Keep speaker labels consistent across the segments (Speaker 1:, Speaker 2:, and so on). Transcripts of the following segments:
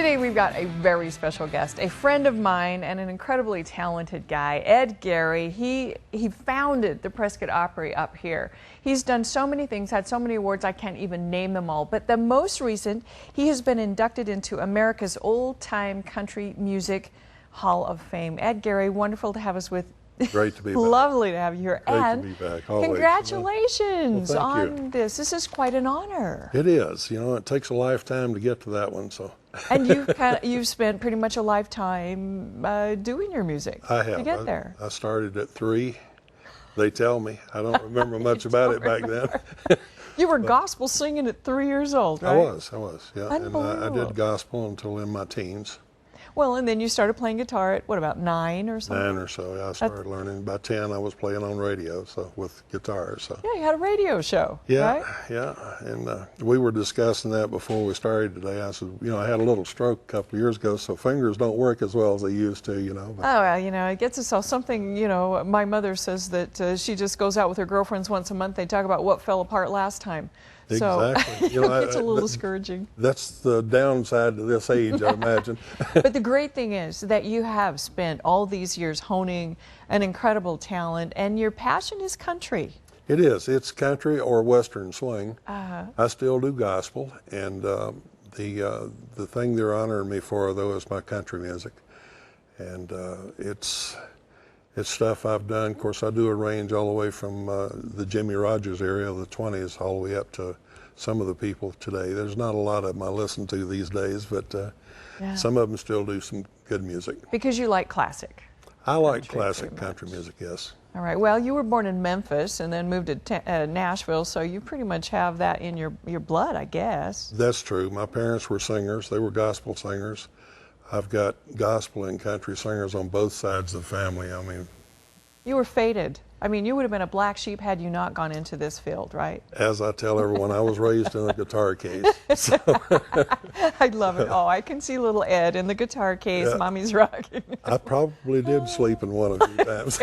Speaker 1: Today we've got a very special guest, a friend of mine and an incredibly talented guy, Ed Gary. He founded the Prescott Opry up here. He's done so many things, had so many awards, I can't even name them all. But the most recent, he has been inducted into America's Old-Time Country Music Hall of Fame. Ed Gary, wonderful to have us with.
Speaker 2: Great to be back.
Speaker 1: Lovely to have you here.
Speaker 2: Great
Speaker 1: and
Speaker 2: to be back. Always.
Speaker 1: Congratulations
Speaker 2: well,
Speaker 1: on this. This is quite an honor.
Speaker 2: It is. You know, it takes a lifetime to get to that one. So.
Speaker 1: And you've spent pretty much a lifetime doing your music.
Speaker 2: I have.
Speaker 1: To get there.
Speaker 2: I started at 3. They tell me. I don't remember much about it back then.
Speaker 1: You were gospel singing at 3 years old, right?
Speaker 2: I was. Yeah. And I
Speaker 1: Unbelievable.
Speaker 2: did gospel until in my teens.
Speaker 1: Well, and then you started playing guitar at, what, about 9 or something?
Speaker 2: 9 or so. Yeah, I started learning. By 10, I was playing on radio, so with guitar. So.
Speaker 1: Yeah, you had a radio show,
Speaker 2: Yeah,
Speaker 1: right?
Speaker 2: yeah. And we were discussing that before we started today. I said, you know, I had a little stroke a couple of years ago, so fingers don't work as well as they used to, you know. But.
Speaker 1: Oh, well, you know, it gets us all something, you know, my mother says that she just goes out with her girlfriends once a month. They talk about what fell apart last time.
Speaker 2: Exactly.
Speaker 1: So you know, it's a little discouraging.
Speaker 2: That's the downside to this age, I imagine.
Speaker 1: But the great thing is that you have spent all these years honing an incredible talent, and your passion is country.
Speaker 2: It is. It's country or western swing.
Speaker 1: Uh-huh.
Speaker 2: I still do gospel, and the thing they're honoring me for, though, is my country music, and it's stuff I've done. Of course, I do a range all the way from the Jimmy Rogers area of the 20s all the way up to some of the people today. There's not a lot of them I listen to these days, but some of them still do some good music.
Speaker 1: Because you like classic.
Speaker 2: I like classic country music, yes.
Speaker 1: All right. Well, you were born in Memphis and then moved to Nashville, so you pretty much have that in your blood, I guess.
Speaker 2: That's true. My parents were singers. They were gospel singers. I've got gospel and country singers on both sides of the family. I mean,
Speaker 1: you were fated. I mean, you would have been a black sheep had you not gone into this field, right?
Speaker 2: As I tell everyone, I was raised in a guitar case. So.
Speaker 1: I love it. Oh, I can see little Ed in the guitar case. Yeah. Mommy's rocking.
Speaker 2: I probably did sleep in one a few times.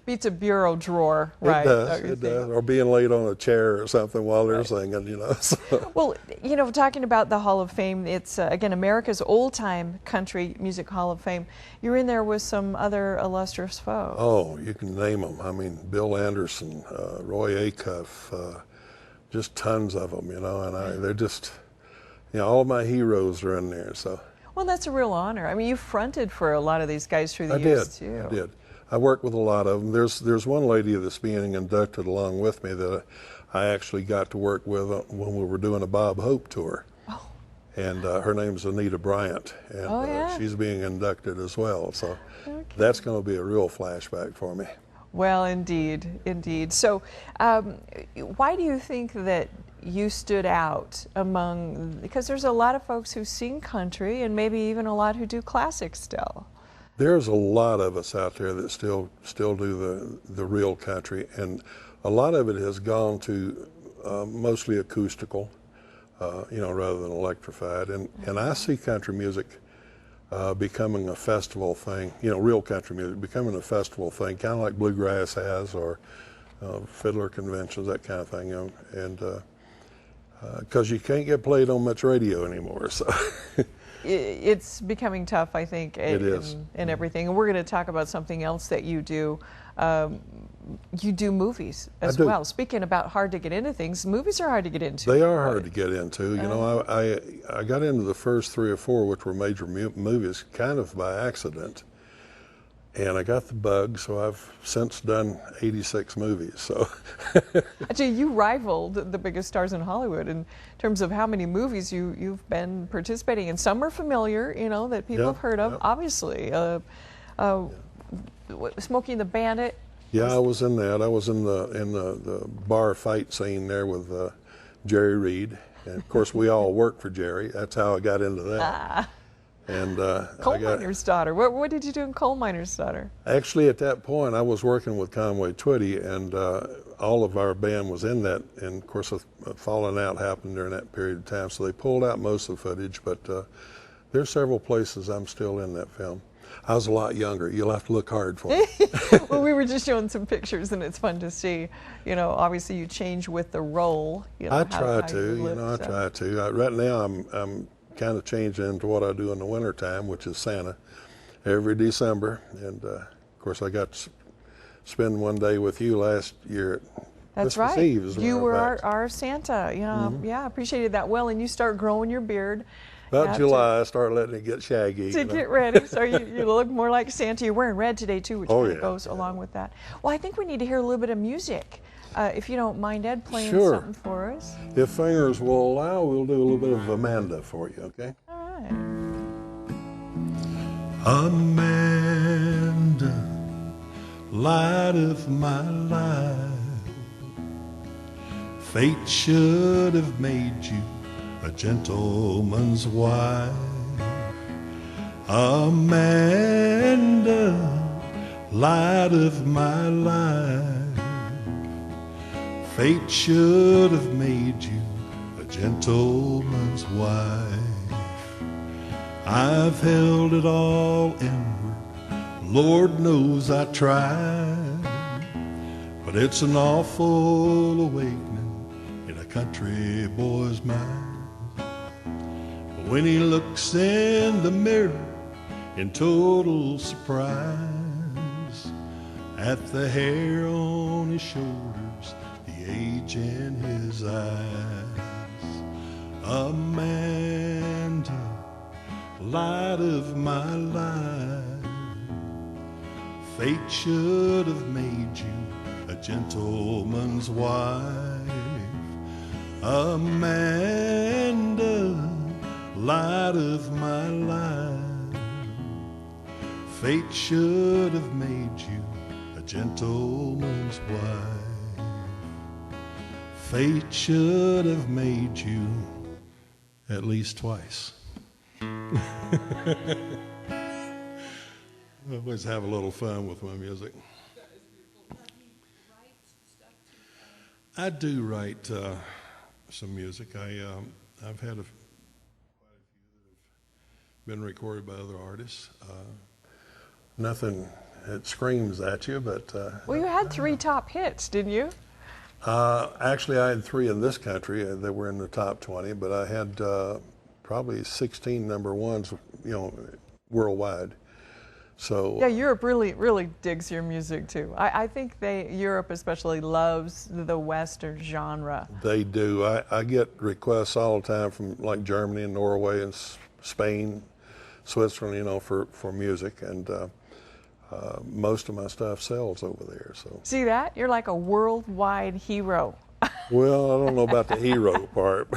Speaker 1: Beats a bureau drawer, right?
Speaker 2: It does. Or being laid on a chair or something while they're singing, you know. So.
Speaker 1: Well, you know, talking about the Hall of Fame, it's, again, America's Old-Time Country Music Hall of Fame. You're in there with some other illustrious folks.
Speaker 2: Oh, you can name them. I mean, Bill Anderson, Roy Acuff, just tons of them, you know, and they're just, you know, all my heroes are in there, so.
Speaker 1: Well, that's a real honor. I mean, you fronted for a lot of these guys through the years, too.
Speaker 2: I did. I worked with a lot of them. There's one lady that's being inducted along with me that I actually got to work with when we were doing a Bob Hope tour.
Speaker 1: Oh.
Speaker 2: And her name's Anita Bryant, and she's being inducted as well, so that's going to be a real flashback for me.
Speaker 1: Well, indeed, indeed. So why do you think that you stood out among, because there's a lot of folks who sing country and maybe even a lot who do classic still?
Speaker 2: There's a lot of us out there that still do the real country, and a lot of it has gone to mostly acoustical, you know, rather than electrified. And I see country music becoming a festival thing, you know, real country music becoming a festival thing, kind of like bluegrass has, or fiddler conventions, that kind of thing, you know, and because you can't get played on much radio anymore, so.
Speaker 1: It's becoming tough, I think,
Speaker 2: in
Speaker 1: everything. And we're going to talk about something else that you do. You do movies as well. Speaking about hard to get into things, movies are hard to get into.
Speaker 2: They are hard to get into. You know, I got into the first 3 or 4, which were major movies, kind of by accident. And I got the bug, so I've since done 86 movies. So,
Speaker 1: actually, you rivaled the biggest stars in Hollywood in terms of how many movies you've been participating in. Some are familiar, you know, that people have heard of. Obviously, Smokey and the Bandit.
Speaker 2: Yeah, I was in that. I was in the bar fight scene there with Jerry Reed, and of course we all worked for Jerry. That's how I got into that. And
Speaker 1: Coal Miner's Daughter. What did you do in Coal Miner's Daughter?
Speaker 2: Actually, at that point, I was working with Conway Twitty, and all of our band was in that. And of course, a falling out happened during that period of time, so they pulled out most of the footage. But there's several places I'm still in that film. I was a lot younger. You'll have to look hard for me.
Speaker 1: Well, we were just showing some pictures, and it's fun to see. You know, obviously you change with the role. You know,
Speaker 2: I try to. Right now, I'm kind of changed into what I do in the wintertime, which is Santa, every December. And of course, I got to spend one day with you last year at
Speaker 1: That's
Speaker 2: Christmas
Speaker 1: right.
Speaker 2: Eve. As a
Speaker 1: You
Speaker 2: matter
Speaker 1: were
Speaker 2: of fact.
Speaker 1: our Santa. You know, yeah, appreciated that. Well, and you start growing your beard.
Speaker 2: About July, I start letting it get shaggy.
Speaker 1: To get ready, so you look more like Santa. You're wearing red today too, which kind of goes along with that. Well, I think we need to hear a little bit of music, if you don't mind, Ed, playing something for us.
Speaker 2: If fingers will allow, we'll do a little bit of Amanda for you, okay?
Speaker 1: All right.
Speaker 2: Amanda, light of my life, fate should have made you a gentleman's wife. Amanda, light of my life, fate should have made you a gentleman's wife. I've held it all inward, Lord knows I tried, but it's an awful awakening in a country boy's mind. When he looks in the mirror in total surprise at the hair on his shoulders, the age in his eyes. Amanda, light of my life, fate should have made you a gentleman's wife. Amanda, light of my life, fate should have made you a gentleman's wife. Fate should have made you at least twice. I always have a little fun with my music. I do write some music. I've had been recorded by other artists. Nothing that screams at you, but...
Speaker 1: well, you had 3 top hits, didn't you?
Speaker 2: Actually, I had 3 in this country that were in the top 20, but I had probably 16 number ones, worldwide. So
Speaker 1: yeah, Europe really digs your music too. I think Europe especially loves the Western genre.
Speaker 2: They do. I get requests all the time from like Germany and Norway and Spain, Switzerland, for music, and most of my stuff sells over there. So
Speaker 1: see that? You're like a worldwide hero.
Speaker 2: Well, I don't know about the hero part.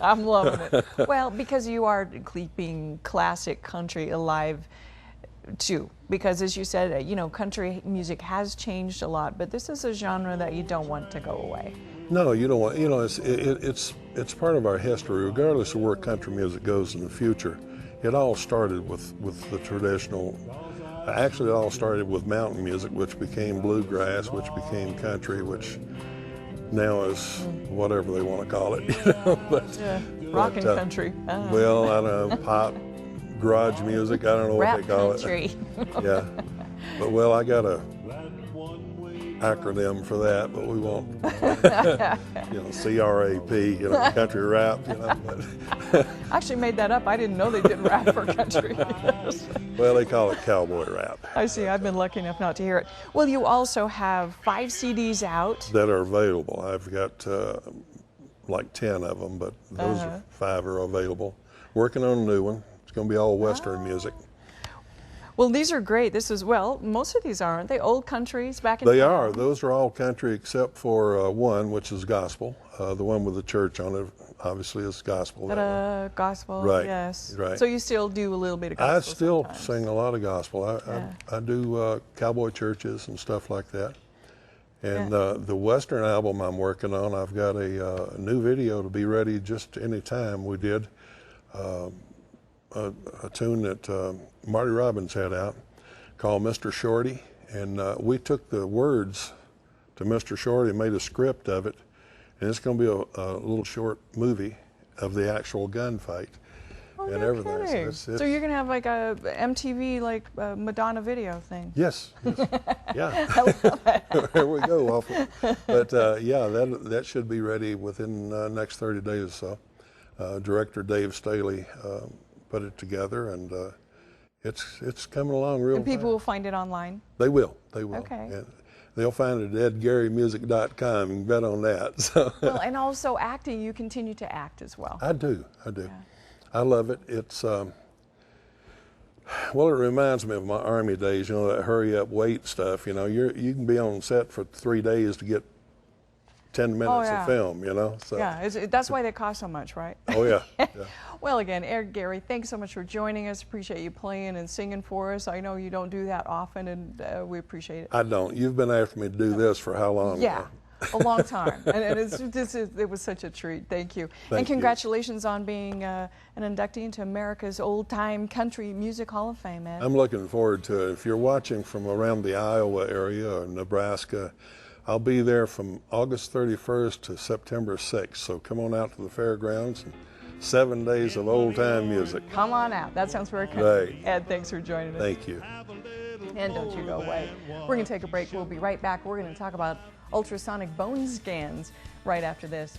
Speaker 1: I'm loving it. Well, because you are keeping classic country alive too, because as you said, country music has changed a lot, but this is a genre that you don't want to go away.
Speaker 2: No, you don't want. It's part of our history, regardless of where country music goes in the future. It all started with the traditional. Actually, it all started with mountain music, which became bluegrass, which became country, which now is whatever they want to call it.
Speaker 1: Rock and country.
Speaker 2: Well, I don't know, pop, garage music. I don't know what they call
Speaker 1: country.
Speaker 2: It. Yeah, but I got a acronym for that, but we won't. CRAP. Country rap.
Speaker 1: I actually made that up. I didn't know they did rap for country.
Speaker 2: Well, they call it cowboy rap.
Speaker 1: I see. I've been lucky enough not to hear it. Well, you also have 5 CDs out
Speaker 2: that are available. I've got like 10 of them, but those 5 are available. Working on a new one. It's going to be all Western music.
Speaker 1: Well, these are great. This is, most of these aren't they? Old countries back in
Speaker 2: They are. Those are all country except for one, which is gospel. The one with the church on it, obviously, is gospel.
Speaker 1: Gospel,
Speaker 2: right.
Speaker 1: Yes.
Speaker 2: Right.
Speaker 1: So you still do a little bit of gospel
Speaker 2: I still
Speaker 1: sometimes.
Speaker 2: sing a lot of gospel. I do cowboy churches and stuff like that. And the Western album I'm working on, I've got a new video to be ready just any time. We did a tune that Marty Robbins had out called Mr. Shorty, and we took the words to Mr. Shorty and made a script of it, and it's going to be a little short movie of the actual gunfight and everything.
Speaker 1: Kidding. So you're going to have like a MTV Madonna video thing?
Speaker 2: Yes. Yeah.
Speaker 1: I love it.
Speaker 2: There we go. But that should be ready within the next 30 days or so. Director Dave Staley put it together, and it's coming along real
Speaker 1: And people
Speaker 2: fast.
Speaker 1: will find it online?
Speaker 2: They will.
Speaker 1: Okay.
Speaker 2: And they'll find it at edgarymusic.com. You can bet on that. So.
Speaker 1: Well, and also acting, you continue to act as well.
Speaker 2: I do.
Speaker 1: Yeah.
Speaker 2: I love it. It's, well, it reminds me of my Army days, you know, that hurry up, wait stuff. You know, you can be on set for 3 days to get 10 minutes
Speaker 1: yeah.
Speaker 2: of film, you know. So.
Speaker 1: Yeah, that's why they cost so much, right?
Speaker 2: Oh, yeah. Yeah.
Speaker 1: Well, again, Ed Gary, thanks so much for joining us. Appreciate you playing and singing for us. I know you don't do that often, and we appreciate it.
Speaker 2: I don't. You've been after me to do this for how long?
Speaker 1: Yeah, a long time. and it was such a treat. Thank you.
Speaker 2: Thank you.
Speaker 1: Congratulations on being an inductee into America's Old Time Country Music Hall of Fame, Ed.
Speaker 2: I'm looking forward to it. If you're watching from around the Iowa area or Nebraska, I'll be there from August 31st to September 6th. So come on out to the fairgrounds and 7 days of old-time music.
Speaker 1: Come on out. That sounds very country.
Speaker 2: Right.
Speaker 1: Ed, thanks for joining us.
Speaker 2: Thank you.
Speaker 1: And don't you go away. We're going to take a break. We'll be right back. We're going to talk about ultrasonic bone scans right after this.